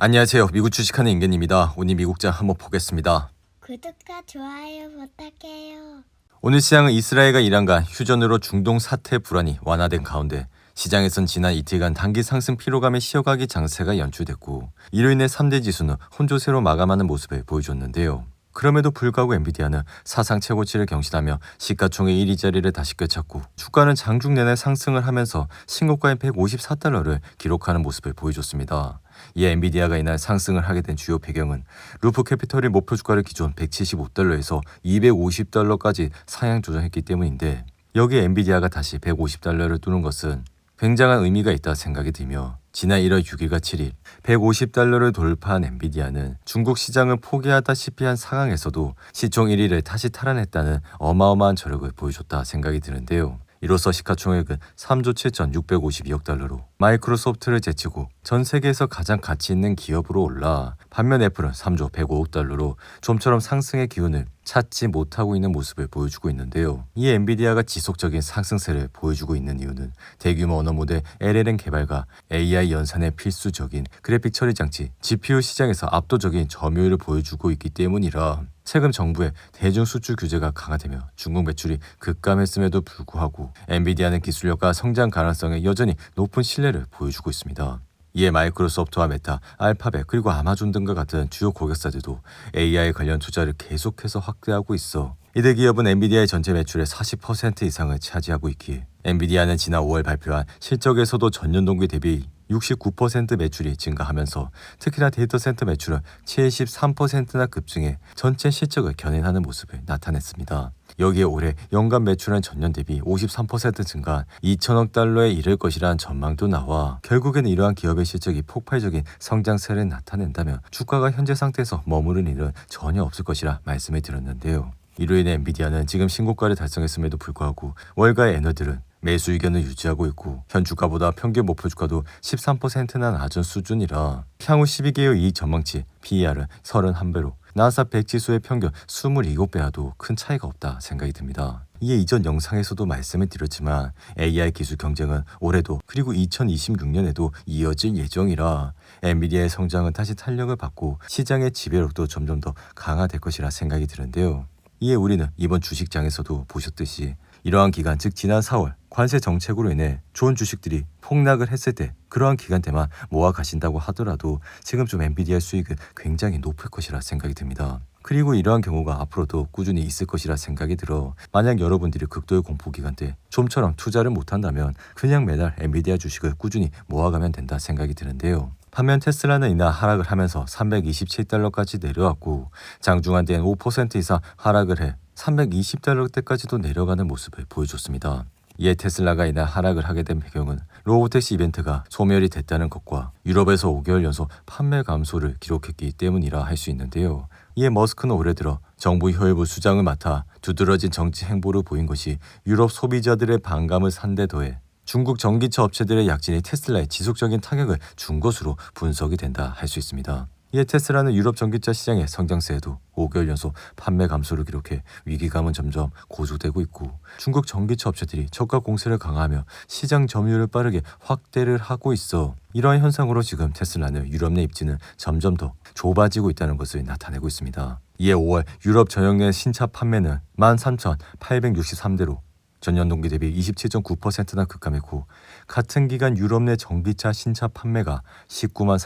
안녕하세요. 미국 주식하는 임견입니다. 오늘 미국장 한번 보겠습니다. 구독과 좋아요 부탁해요. 오늘 시장은 이스라엘과 이란 간 휴전으로 중동 사태 불안이 완화된 가운데 시장에선 지난 이틀간 단기 상승 피로감의 쉬어가기 장세가 연출됐고 이로 인해 3대 지수는 혼조세로 마감하는 모습을 보여줬는데요. 그럼에도 불구하고 엔비디아는 사상 최고치를 경신하며 시가총액 1위 자리를 다시 꿰찼고 주가는 장중 내내 상승을 하면서 신고가인 154달러를 기록하는 모습을 보여줬습니다. 이에 엔비디아가 이날 상승을 하게 된 주요 배경은 루프 캐피털이 목표 주가를 기존 175달러에서 250달러까지 상향 조정했기 때문인데 여기에 엔비디아가 다시 150달러를 뚫은 것은 굉장한 의미가 있다 생각이 들며 지난 1월 6일과 7일 150달러를 돌파한 엔비디아는 중국 시장을 포기하다시피 한 상황에서도 시총 1위를 다시 탈환했다는 어마어마한 저력을 보여줬다 생각이 드는데요. 이로써 시가총액은 3조 7,652억 달러로 마이크로소프트를 제치고 전 세계에서 가장 가치 있는 기업으로 올라 반면 애플은 3조 105억 달러로 좀처럼 상승의 기운을 찾지 못하고 있는 모습을 보여주고 있는데요. 이 엔비디아가 지속적인 상승세를 보여주고 있는 이유는 대규모 언어 모델 LLM 개발과 AI 연산의 필수적인 그래픽 처리 장치 GPU 시장에서 압도적인 점유율을 보여주고 있기 때문이라 최근 정부의 대중 수출 규제가 강화되며 중국 매출이 급감했음에도 불구하고 엔비디아는 기술력과 성장 가능성에 여전히 높은 신뢰를 보여주고 있습니다. 이에 마이크로소프트와 메타, 알파벳 그리고 아마존 등과 같은 주요 고객사들도 AI 관련 투자를 계속해서 확대하고 있어 이들 기업은 엔비디아의 전체 매출의 40% 이상을 차지하고 있기에 엔비디아는 지난 5월 발표한 실적에서도 전년 동기 대비 69% 매출이 증가하면서 특히나 데이터 센터 매출은 73%나 급증해 전체 실적을 견인하는 모습을 나타냈습니다. 여기에 올해 연간 매출은 전년 대비 53% 증가한 2천억 달러에 이를 것이라는 전망도 나와 결국에는 이러한 기업의 실적이 폭발적인 성장세를 나타낸다면 주가가 현재 상태에서 머무른 일은 전혀 없을 것이라 말씀을 드렸는데요. 이로 인해 엔비디아는 지금 신고가를 달성했음에도 불구하고 월가의 애너들은 매수 의견을 유지하고 있고 현 주가보다 평균 목표 주가도 13%나 낮은 수준이라 향후 12개월 이익 전망치 PER은 31배로 나스닥 100 지수의 평균 27배와도 큰 차이가 없다 생각이 듭니다. 이에 이전 영상에서도 말씀을 드렸지만 AI 기술 경쟁은 올해도 그리고 2026년에도 이어질 예정이라 엔비디아의 성장은 다시 탄력을 받고 시장의 지배력도 점점 더 강화될 것이라 생각이 드는데요. 이에 우리는 이번 주식장에서도 보셨듯이 이러한 기간 즉 지난 4월 관세 정책으로 인해 좋은 주식들이 폭락을 했을 때 그러한 기간대만 모아 가신다고 하더라도 지금 좀 엔비디아 수익은 굉장히 높을 것이라 생각이 듭니다. 그리고 이러한 경우가 앞으로도 꾸준히 있을 것이라 생각이 들어 만약 여러분들이 극도의 공포 기간 때 좀처럼 투자를 못한다면 그냥 매달 엔비디아 주식을 꾸준히 모아가면 된다 생각이 드는데요. 반면 테슬라는 이날 하락을 하면서 327달러까지 내려왔고 장중한 데엔 5% 이상 하락을 해 320달러대까지도 내려가는 모습을 보여줬습니다. 이에 테슬라가 이날 하락을 하게 된 배경은 로보택시 이벤트가 소멸이 됐다는 것과 유럽에서 5개월 연속 판매 감소를 기록했기 때문이라 할 수 있는데요. 이에 머스크는 올해 들어 정부 효율부 수장을 맡아 두드러진 정치 행보를 보인 것이 유럽 소비자들의 반감을 산 데 더해 중국 전기차 업체들의 약진이 테슬라에 지속적인 타격을 준 것으로 분석이 된다 할 수 있습니다. 이에 테슬라는 유럽 전기차 시장의 성장세에도 5개월 연속 판매 감소를 기록해 위기감은 점점 고조되고 있고 중국 전기차 업체들이 저가 공세를 강화하며 시장 점유율을 빠르게 확대를 하고 있어 이러한 현상으로 지금 테슬라는 유럽 내 입지는 점점 더 좁아지고 있다는 것을 나타내고 있습니다. 이에 5월 유럽 전역 내 신차 판매는 13,863대로 전년 동기 대비 27.9%나 급감했고 같은 기간 유럽 내 전기차 신차 판매가 193만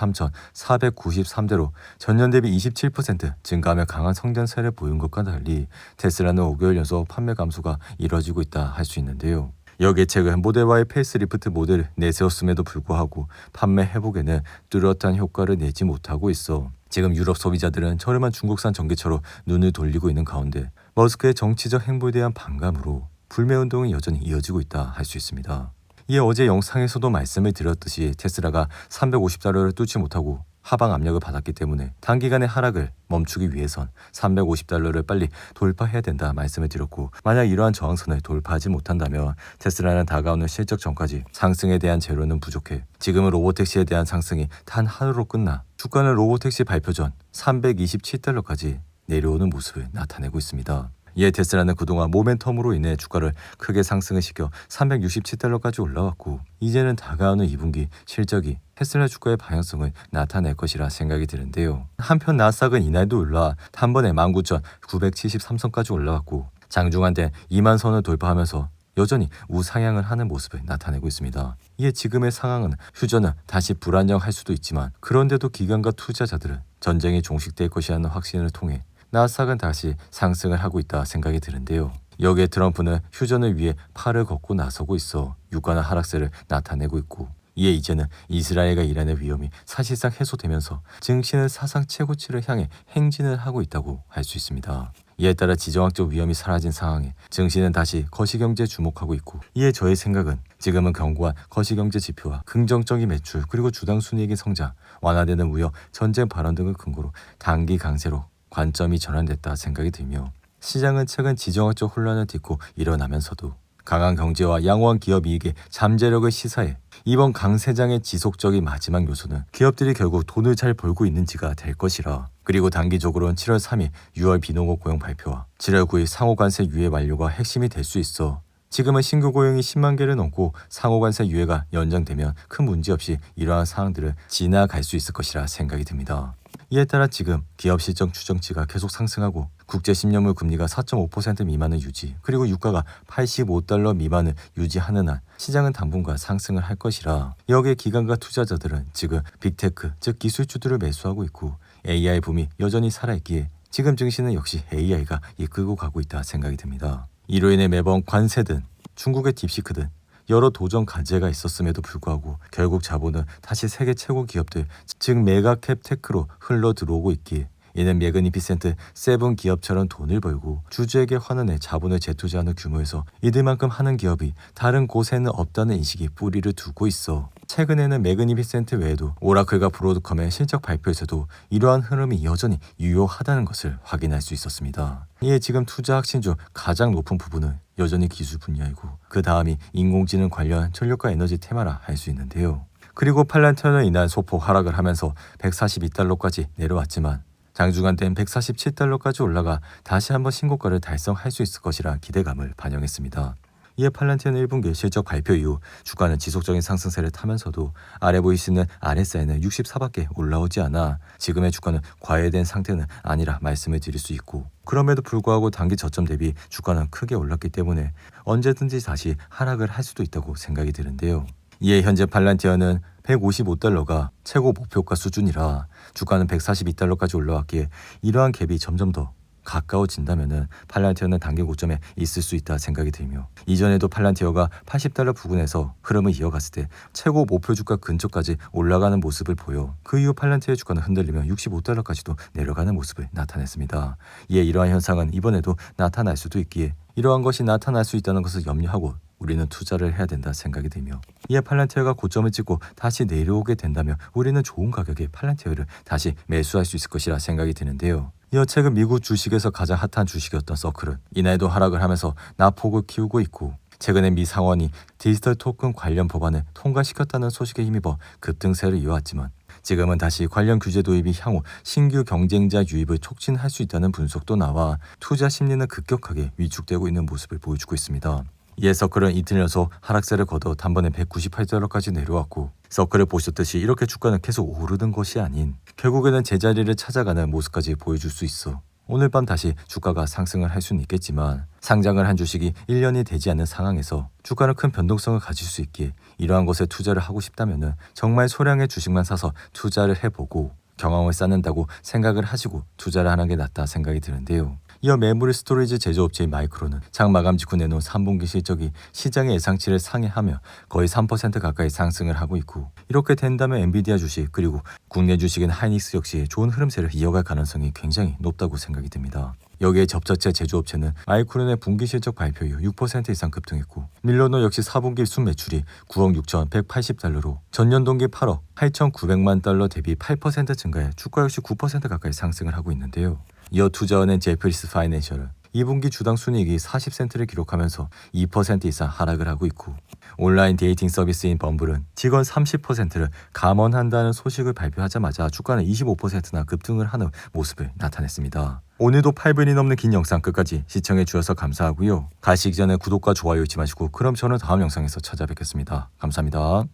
3,493대로 전년 대비 27% 증가하며 강한 성장세를 보인 것과 달리 테슬라는 5개월 연속 판매 감소가 이뤄지고 있다 할 수 있는데요. 여기에 최근 모델 Y의 페이스리프트 모델을 내세웠음에도 불구하고 판매 회복에는 뚜렷한 효과를 내지 못하고 있어 지금 유럽 소비자들은 저렴한 중국산 전기차로 눈을 돌리고 있는 가운데 머스크의 정치적 행보에 대한 반감으로 불매운동은 여전히 이어지고 있다 할 수 있습니다. 이에 어제 영상에서도 말씀을 드렸듯이 테슬라가 350달러를 뚫지 못하고 하방 압력을 받았기 때문에 단기간의 하락을 멈추기 위해선 350달러를 빨리 돌파해야 된다 말씀을 드렸고 만약 이러한 저항선을 돌파하지 못한다면 테슬라는 다가오는 실적 전까지 상승에 대한 재료는 부족해 지금은 로보택시에 대한 상승이 단 하루로 끝나 주가는 로보택시 발표 전 327달러까지 내려오는 모습을 나타내고 있습니다. 이에 테슬라는 그동안 모멘텀으로 인해 주가를 크게 상승을 시켜 367달러까지 올라왔고 이제는 다가오는 2분기 실적이 테슬라 주가의 방향성을 나타낼 것이라 생각이 드는데요. 한편 나스닥은 이날도 올라 단번에 19,973선까지 올라왔고 장중한 때 2만 선을 돌파하면서 여전히 우상향을 하는 모습을 나타내고 있습니다. 이에 지금의 상황은 휴전은 다시 불안정할 수도 있지만 그런데도 기관과 투자자들은 전쟁이 종식될 것이라는 확신을 통해 나스닥은 다시 상승을 하고 있다 생각이 드는데요. 여기에 트럼프는 휴전을 위해 팔을 걷고 나서고 있어 유가는 하락세를 나타내고 있고 이에 이제는 이스라엘과 이란의 위험이 사실상 해소되면서 증시는 사상 최고치를 향해 행진을 하고 있다고 할 수 있습니다. 이에 따라 지정학적 위험이 사라진 상황에 증시는 다시 거시경제에 주목하고 있고 이에 저의 생각은 지금은 견고한 거시경제 지표와 긍정적인 매출 그리고 주당 순이익의 성장, 완화되는 무역, 전쟁 발언 등을 근거로 단기 강세로 관점이 전환됐다 생각이 들며 시장은 최근 지정학적 혼란을 딛고 일어나면서도 강한 경제와 양호한 기업 이익의 잠재력을 시사해 이번 강세장의 지속적인 마지막 요소는 기업들이 결국 돈을 잘 벌고 있는지가 될 것이라. 그리고 단기적으로는 7월 3일 6월 비농업 고용 발표와 7월 9일 상호관세 유예 만료가 핵심이 될 수 있어 지금은 신규 고용이 10만 개를 넘고 상호관세 유예가 연장되면 큰 문제 없이 이러한 사항들을 지나갈 수 있을 것이라 생각이 듭니다. 이에 따라 지금 기업 실적 추정치가 계속 상승하고 국제 10년물 금리가 4.5% 미만을 유지 그리고 유가가 85달러 미만을 유지하는 한 시장은 당분간 상승을 할 것이라 여기에 기관과 투자자들은 지금 빅테크 즉 기술주들을 매수하고 있고 AI 붐이 여전히 살아있기에 지금 증시는 역시 AI가 이끌고 가고 있다 생각이 듭니다. 이로 인해 매번 관세든 중국의 딥시크든 여러 도전 과제가 있었음에도 불구하고 결국 자본은 다시 세계 최고 기업들 즉 메가캡 테크로 흘러 들어오고 있기에 이는 매그니피센트 세븐 기업처럼 돈을 벌고 주주에게 환원해 자본을 재투자하는 규모에서 이들만큼 하는 기업이 다른 곳에는 없다는 인식이 뿌리를 두고 있어 최근에는 매그니피센트 외에도 오라클과 브로드컴의 실적 발표에서도 이러한 흐름이 여전히 유효하다는 것을 확인할 수 있었습니다. 이에 지금 투자 확신 중 가장 높은 부분은 여전히 기술 분야이고 그 다음이 인공지능 관련 전력과 에너지 테마라 할 수 있는데요. 그리고 팔란티어는 이날 소폭 하락을 하면서 142달러까지 내려왔지만 장중한 땐 147달러까지 올라가 다시 한번 신고가를 달성할 수 있을 것이라 기대감을 반영했습니다. 이에 팔란티어는 1분기 실적 발표 이후 주가는 지속적인 상승세를 타면서도 아래 보이시는 RSI는 64밖에 올라오지 않아 지금의 주가는 과열된 상태는 아니라 말씀을 드릴 수 있고 그럼에도 불구하고 단기 저점 대비 주가는 크게 올랐기 때문에 언제든지 다시 하락을 할 수도 있다고 생각이 드는데요. 이에 현재 팔란티어는 155달러가 최고 목표가 수준이라 주가는 142달러까지 올라왔기에 이러한 갭이 점점 더 가까워진다면 팔란티어는 단기 고점에 있을 수 있다 생각이 들며 이전에도 팔란티어가 80달러 부근에서 흐름을 이어갔을 때 최고 목표 주가 근처까지 올라가는 모습을 보여 그 이후 팔란티어의 주가는 흔들리며 65달러까지도 내려가는 모습을 나타냈습니다. 이에 이러한 현상은 이번에도 나타날 수도 있기에 이러한 것이 나타날 수 있다는 것을 염려하고 우리는 투자를 해야 된다 생각이 들며 이에 팔란티어가 고점을 찍고 다시 내려오게 된다면 우리는 좋은 가격에 팔란티어를 다시 매수할 수 있을 것이라 생각이 드는데요. 이어 최근 미국 주식에서 가장 핫한 주식이었던 서클은 이날도 하락을 하면서 낙폭을 키우고 있고 최근에 미 상원이 디지털 토큰 관련 법안을 통과시켰다는 소식에 힘입어 급등세를 이어왔지만 지금은 다시 관련 규제 도입이 향후 신규 경쟁자 유입을 촉진할 수 있다는 분석도 나와 투자 심리는 급격하게 위축되고 있는 모습을 보여주고 있습니다. 이에 서클은 이틀 연속 하락세를 거둬 단번에 198달러까지 내려왔고 서클을 보셨듯이 이렇게 주가는 계속 오르는 것이 아닌 결국에는 제자리를 찾아가는 모습까지 보여줄 수 있어 오늘 밤 다시 주가가 상승을 할 수는 있겠지만 상장을 한 주식이 1년이 되지 않는 상황에서 주가는 큰 변동성을 가질 수 있기에 이러한 것에 투자를 하고 싶다면 정말 소량의 주식만 사서 투자를 해보고 경험을 쌓는다고 생각을 하시고 투자를 하는 게 낫다 생각이 드는데요. 이어 메모리 스토리지 제조업체인 마이크론은 장 마감 직후 내놓은 3분기 실적이 시장의 예상치를 상회하며 거의 3% 가까이 상승을 하고 있고 이렇게 된다면 엔비디아 주식 그리고 국내 주식인 하이닉스 역시 좋은 흐름세를 이어갈 가능성이 굉장히 높다고 생각이 듭니다. 여기에 접자체 제조업체는 마이크론의 분기 실적 발표 이후 6% 이상 급등했고 밀러노 역시 4분기 순매출이 9억 6,180달러로 전년 동기 8억 8,900만 달러 대비 8% 증가해 주가 역시 9% 가까이 상승을 하고 있는데요. 이어 투자은행 제프리스 파이낸셜은 2분기 주당 순이익이 40센트를 기록하면서 2% 이상 하락을 하고 있고, 온라인 데이팅 서비스인 범블은 직원 30%를 감원한다는 소식을 발표하자마자 주가는 25%나 급등을 하는 모습을 나타냈습니다. 오늘도 8분이 넘는 긴 영상 끝까지 시청해 주셔서 감사하고요. 가시기 전에 구독과 좋아요 잊지 마시고, 그럼 저는 다음 영상에서 찾아뵙겠습니다. 감사합니다.